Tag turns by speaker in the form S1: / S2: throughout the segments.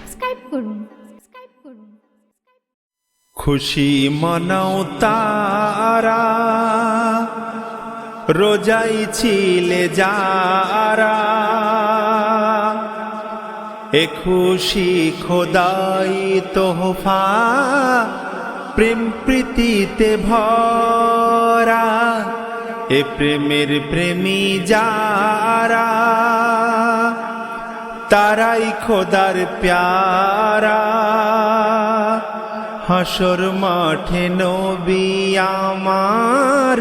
S1: Subscribe করুন।
S2: খুশি মনাও তারা রোজাই ছিলে যারা, এ খুশি খোদাই তোহফা প্রেম প্রীতিতে ভরা। এ প্রেমের প্রেমী যারা, তারাই খোদার প্যারা। হাসর মাঠে নবী আমার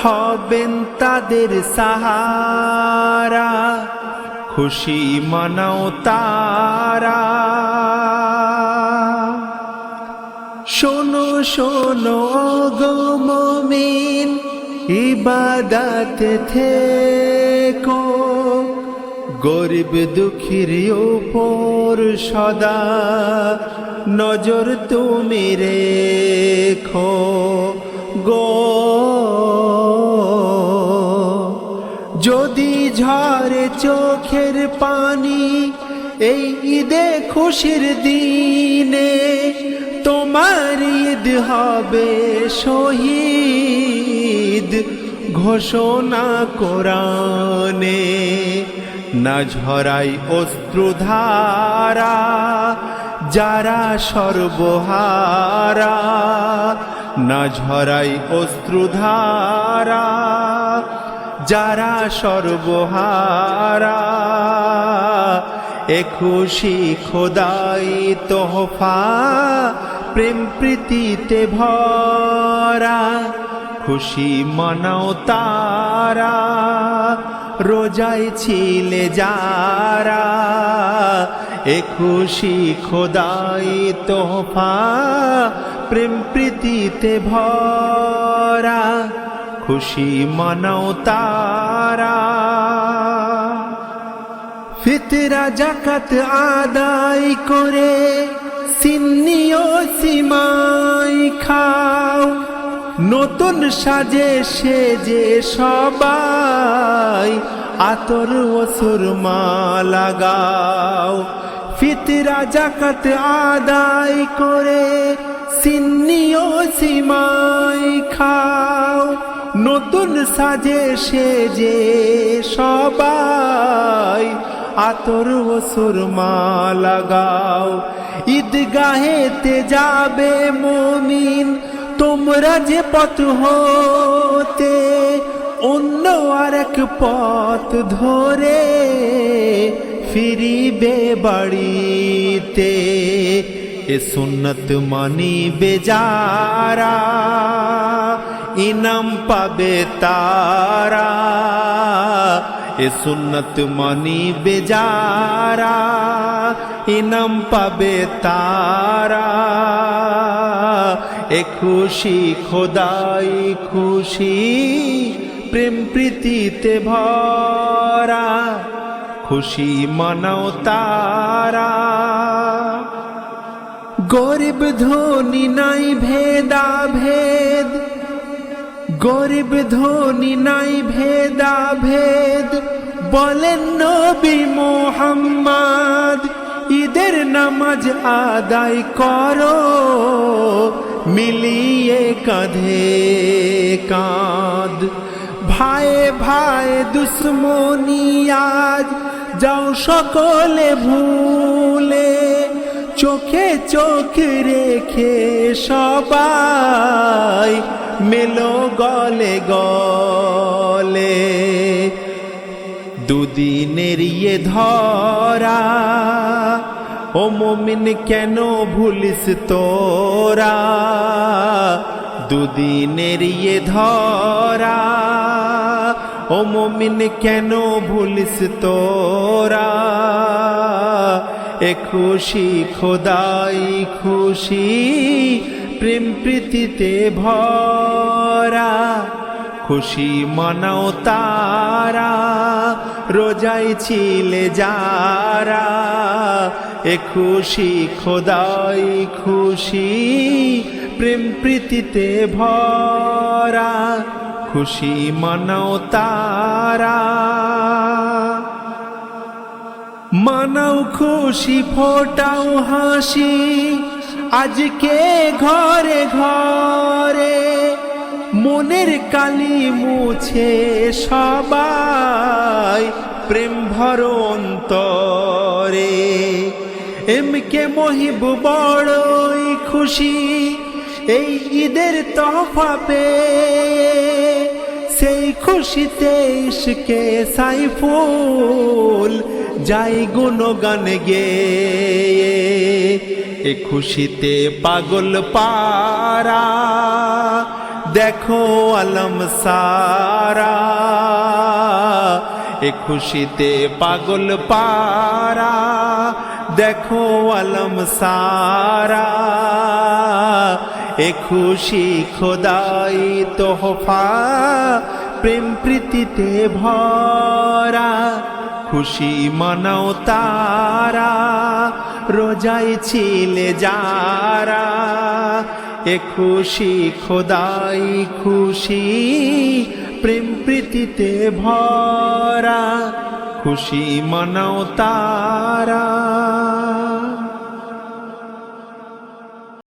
S2: হবেন তাদের সাহারা। খুশি মানাও তারা। শোনো শোনো গো মুমিন, ইবাদত থেকো, গরিব দুঃখীর উপর সদা নজর তুমি রেখো গো। যদি ঝরে চোখের পানি এই ঈদে খুশির দিনে, তোমার ঈদ হবে শহীদ ঘোষণা কোরআনে। না ঝরাই অশ্রুধারা যারা সর্বহারা, না ঝরাই অশ্রুধারা যারা সর্বহারা। এ খুশি খোদাই তোহফা প্রেম প্রীতিতে ভরা। খুশি মানাও তারা রোজাই ছিলে যারা, এ খুশি খোদাই তোহফা প্রেম প্রীতিতে ভরা। খুশি মানাও তারা। ফিতরা জাকাত আদায় করে সিন্নি ও সিমাই খাও, নতুন সাজে সেজে সবাই আতর ও সুরমা লাগাও। ফিতরা জাকাত আদায় করে সিন্নি ও সিমাই খাও, নতুন সাজে সেজে সবাই আতর ও সুরমা লাগাও। ঈদগাহেতে যাবে মুমিন তোমরা যে পথ হতে, অন্য আরেক পথ ধরে ফিরিবে বাড়িতে। এ সুন্নত মানিবে যারা, ইনাম পাবে তারা। এ সুন্নত মানিবে যারা, ইনাম পাবে তারা। এ খুশি খোদাই খুশি প্রেম প্রীতিতে ভরা। খুশি মানাও তারা। গরিব ধনী নাই ভেদা ভেদ, গরিব ধনী নাই ভেদা ভেদ বলেন নবী মুহাম্মদ। ঈদের নামাজ আদায় করো মিলিয়ে কাঁধে কাঁধ। ভাইয়ে ভাইয়ে দুশ্মনী আজ যাও সকলে ভুলে, চোখে চোখ রেখে সবাই মেলো গলে গলে। দুদিনের ইয়ে ধরা ও মুমিন কেন ভুলিস তোরা। দুদিনের ইয়ে ধরা ও মুমিন কেন ভুলিস তোরা। এ খুশি খোদাই খুশি প্রেম প্রীতিতে ভরা। খুশি মানাও তারা রোজাই ছিলে যারা, এ খুশি খোদাই খুশি প্রেম প্রীতিতে ভরা। খুশি মানাও তারা। মানাও খুশি ফোটাও হাসি আজকে ঘরে ঘরে, মনের কালি মুছে সবাই প্রেম ভরো অন্তরে। এমকে মহিব বড়ই খুশি এই ঈদের তোহফা পেয়ে, সেই খুশিতে ইশকে সাইফুল যাই গুণগান গেয়ে। এ খুশিতে পাগল পারা দেখো আলম সারা, এ খুশিতে পাগল পারা দেখো আলম সারা। এ খুশি খোদাই তোহফা প্রেম প্রীতিতে ভরা, খুশি মানাও তারা রোজায় ছিলে যারা। এ খুশি খোদাই খুশি প্রেম প্রীতিতে ভরা, খুশি মানাও তারা।